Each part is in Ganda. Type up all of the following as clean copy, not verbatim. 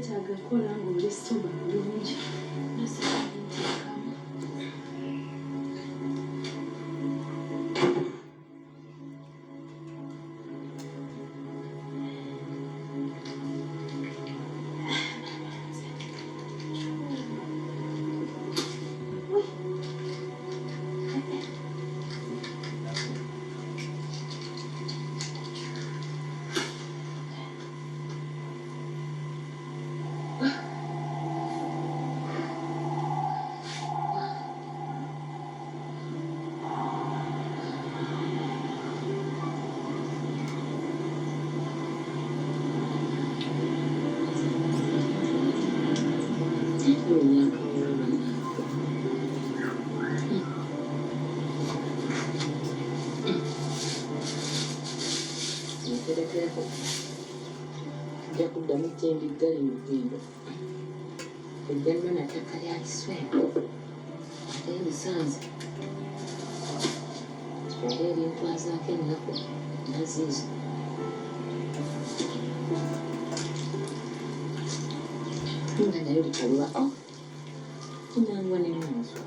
neetaaga kukola ng'oli ssoba bulungi naseeteekamu. Nja kuddamu kyendiggala emizingo ejjalima nattaka lya kisweko ate ebisanze era erintwazaako ennaku naziizo nga nayo likaluba kinangwa nemaaso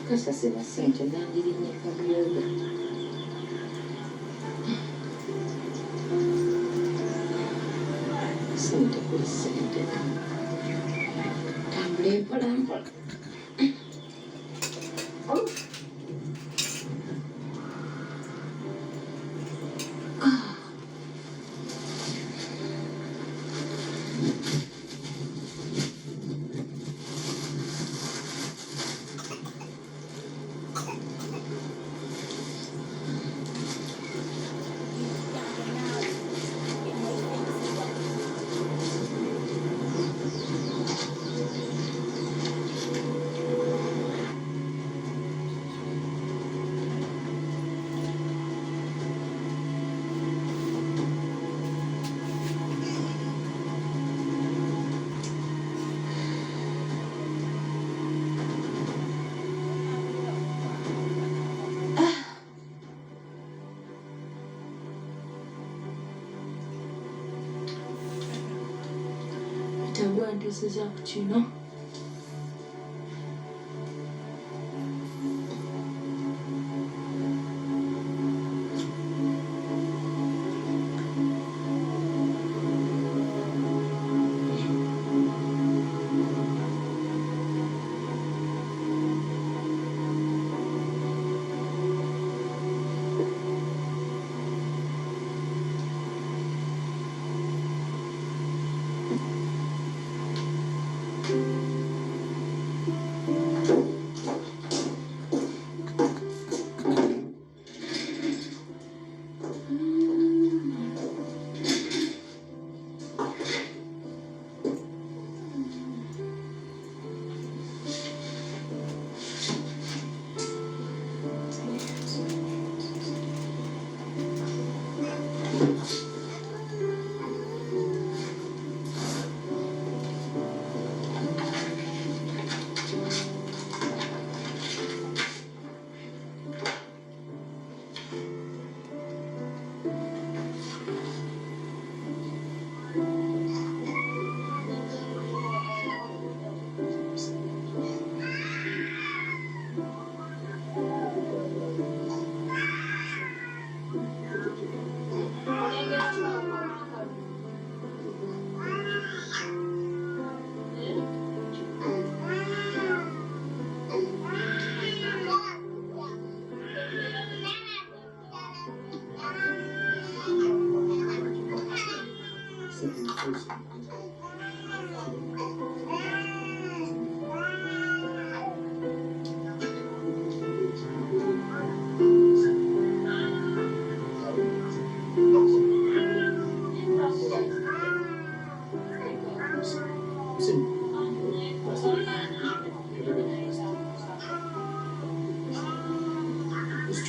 kasasira ssente nandirinnye kabuyoga ssente kuli ssente tambula empola mpola bitangwa nteeseza ku kino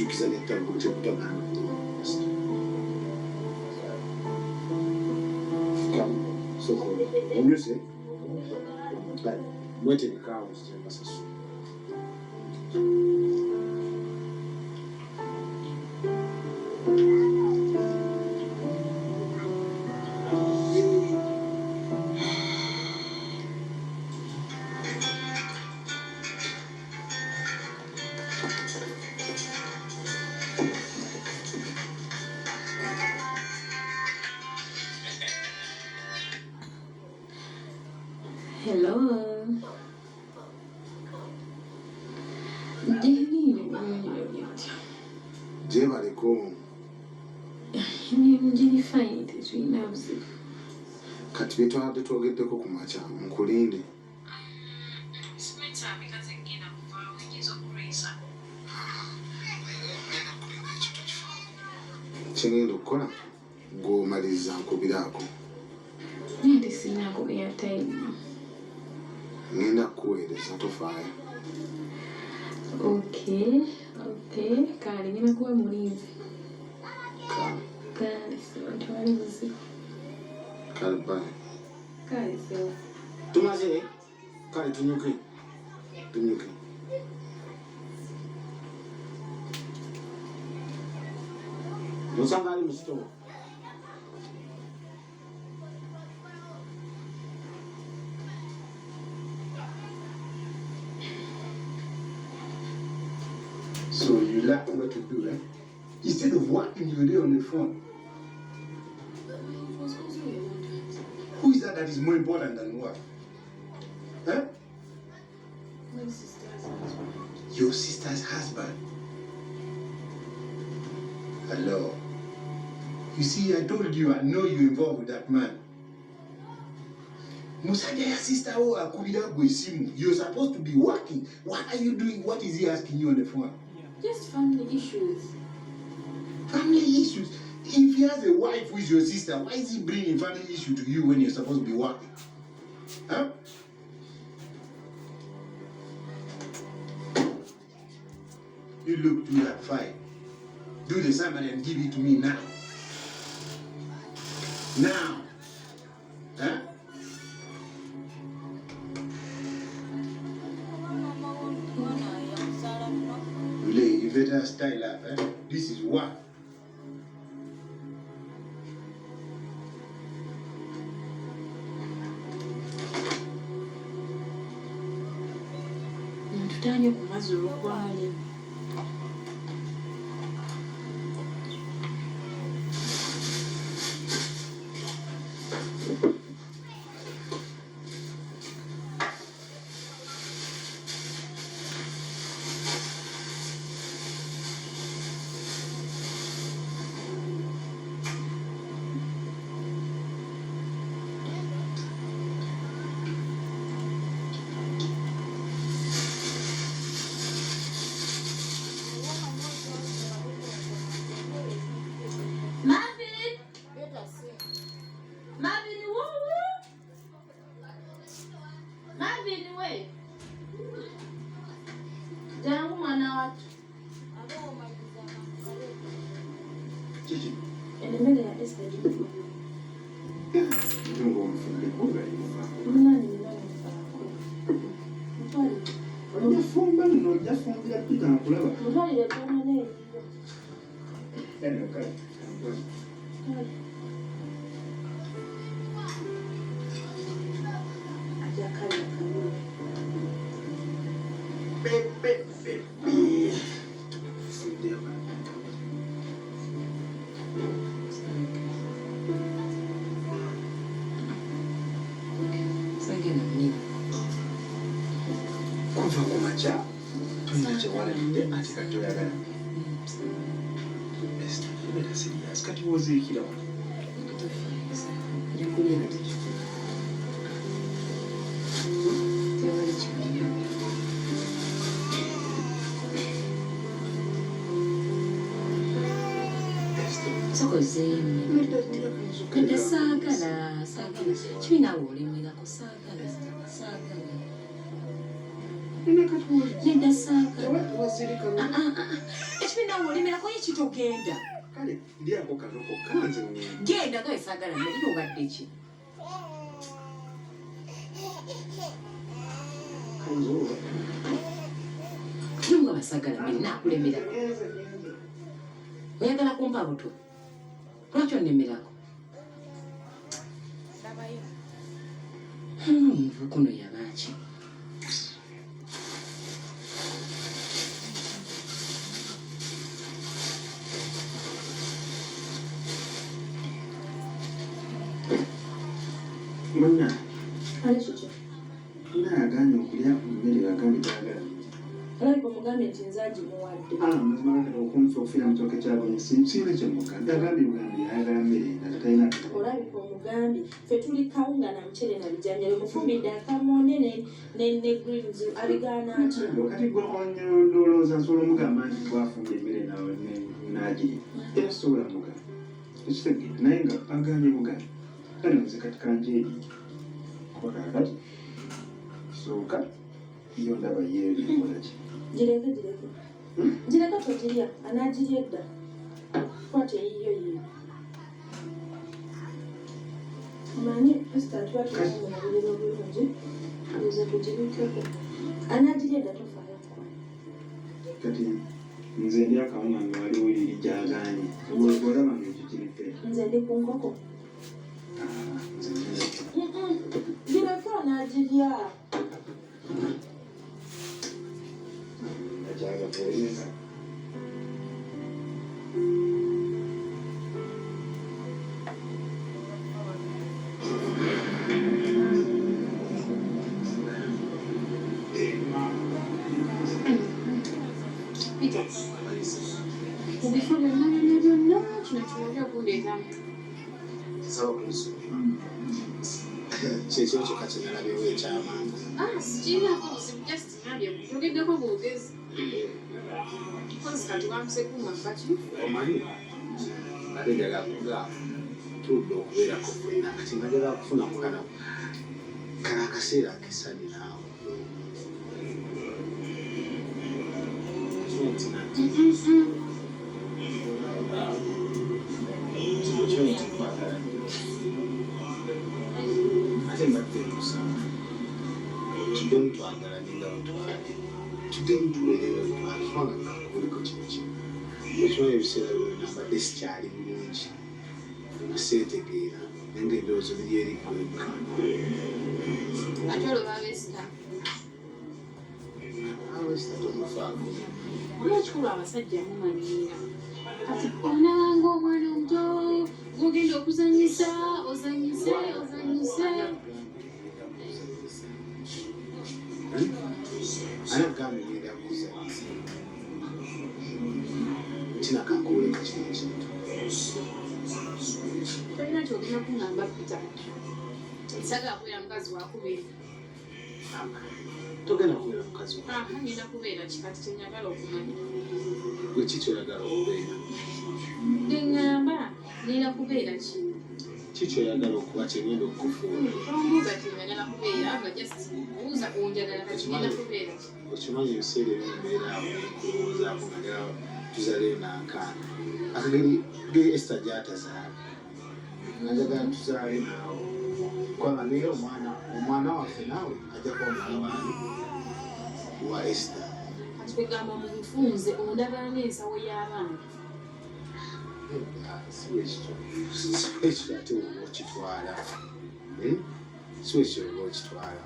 kujjukiza n'ettabo kyekutagana omyuse mwetegekaawo kyembasasula Hello. gyebaleko emirimu giri fine tetulina buzibu. kati byetwabadde twogeddeko ku makya nkulinde kyengenda okukola gw'omaliriza nkubiraako naye tesinako airtime. ngenda kukuweereza tofaayo Okay. Kale ngenda kuba mulinzi. Kale tewali buzibu. kale bayi Kale sewa. tumaze kale tunyuke nosanga ali mu sitoo So you lack what to do, right? Instead of working, you're there on the phone. Who is that is more important than what? Huh? My sister's husband. Your sister's husband. Hello. You see, I told you I know you're involved with that man. Musajja ya sister akubira gwe esimu. You're supposed to be working. What are you doing? What is he asking you on the phone? Just family issues. Family issues. If he has a wife who is your sister, why is he bringing family issue to you when you're supposed to be working? Huh? You look through that file. Do the summary and give it to me now. Now. Huh? You better style up. Eh? This is what. Tutanye ku mazulu kwali. Kuva ku makya tuyina kyewalabidde ate kati oyagala. Esther, you better serious. Kati woziikira wano. Kade saagala kibina wolemwerako saagala nedda saagala ekibina woleme togenda kale ndyako kanoko kanze ngenda genda nga esagala mmere obadde ki nga basagala mmere naakulemera oyagala kumpa buto lwaki onnemerako kuno yabaki Muna Ale kiki? nayaganye okulya mmere yagambye gyagala Alabika omugambye nti nze agimuwadde. mazima okumfa okufira mu kyoke kyabonye siina kyemugambye agambye bugambi yayagala mmere nga talina Olabika omugambye ffe tuli kawunga na mucere na bijanjabi mufumbidde akamone ne greens abigaana atya. kati gwe ondowooza nsobola omugamba nti twafumbye emmere nawe naagirya era sobola mugamba ekitegeera naye nga agambye bugambi kale nze kati kanjeeri kuba kakati sooka yo ndaba yeekolaki Gireke. Gireke togirya anaagirya edda. Kwata eyiyo yiyo. Manyi Esther tuba tulanga mu buliro obulungi nze tugibikeko. Anaagirya edda tofaayo kukola. kati nze ndi akawunga nga waliwo gyagaanye olaba ngekyo kiriko Nze ndi ku nkoko. nze Gireke anaagirya. akyagatereeza Peter, ebifo byonna kino kiwabya okundeetamu. nsaba okunsonyiwa kyekyo kyokka kyenalabyewo ekyamaanyi Sikiinaako buzibu just nabye togeddeko bwogezi. Kozi kati wamusekuuma baki? omanyi ate njagala kugamba tudde okubeerako fenna kati nga njagala kufuna mukana kala akaseera akessanyu naawe ate mbadde musanvu tudde mutwagala ninga mutwale tudde mutuweerera mutwale kubanga nakubuliko kino kimu ekimanyi ebiseera byonna mbadde sikyali bulungi seetegeera naye nga endowoozo biri erikweka Ate olwo babeesita. awesita tomufaako Olwekikulu abasajja mumanyiira. Kati onabanga omwana omuto gw'ogenda okuzanyisa ozanyise. ani agambye ngenda kuzanyisa kinakankuwuleko kino ekintu Tolina kyogenda kungamba Peter. Nsagala kubeera mukazi wakubiri. togenda kubeera mukazi wa Ngenda kubeera kikati kyenyagala okumanya. gwe ki kyoyagala okubeera Ngamba ngenda kubeera ki? ki kyoyagala okuba kyegenda okukufuula Tombuuza ti njagala kubeera nga just buuza onjagala kati ngenda kubeera ki? okimanyi ebiseera ebimu mbeeraawo kulowoozaako nga njagala tuzaleyo n'akaana akageri Esther gy'atazaala nga njagala tuzaale naawe kubanga naye omwana waffe naawe ajja kuba omwana waani wa Esther Kati kwegamba mu bufunze ondagala n'ensawo y'abaana. siwekityo ate oba okitwala siwekityo oba okitwala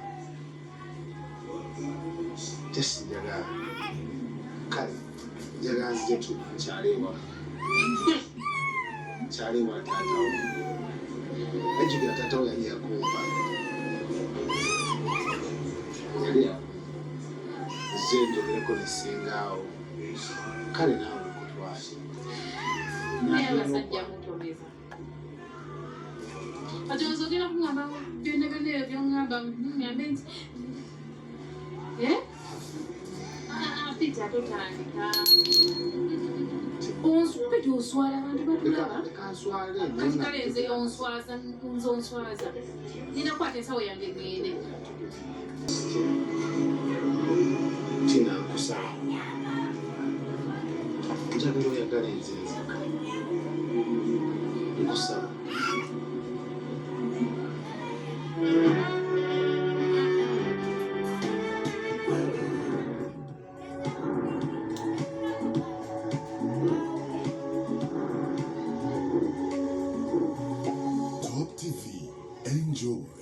just njagala kale njagala nzije nkyale ewa taatawo ejjukira taatawo yali yakumpa yali nze njogereko nesingaawo kale naawe nkutwale Naye abasajja mutomeza. Kati ozogera kungamba byonna ebyo byongamba ngambe nti Peter totandika. Pete oswala abantu batulaba. Kati kale nze onswaza. Nina kwata ensawo yange ngende. Tina nkusaba njagala oyagala nze nzeka nkusaba Top TV, enjoy.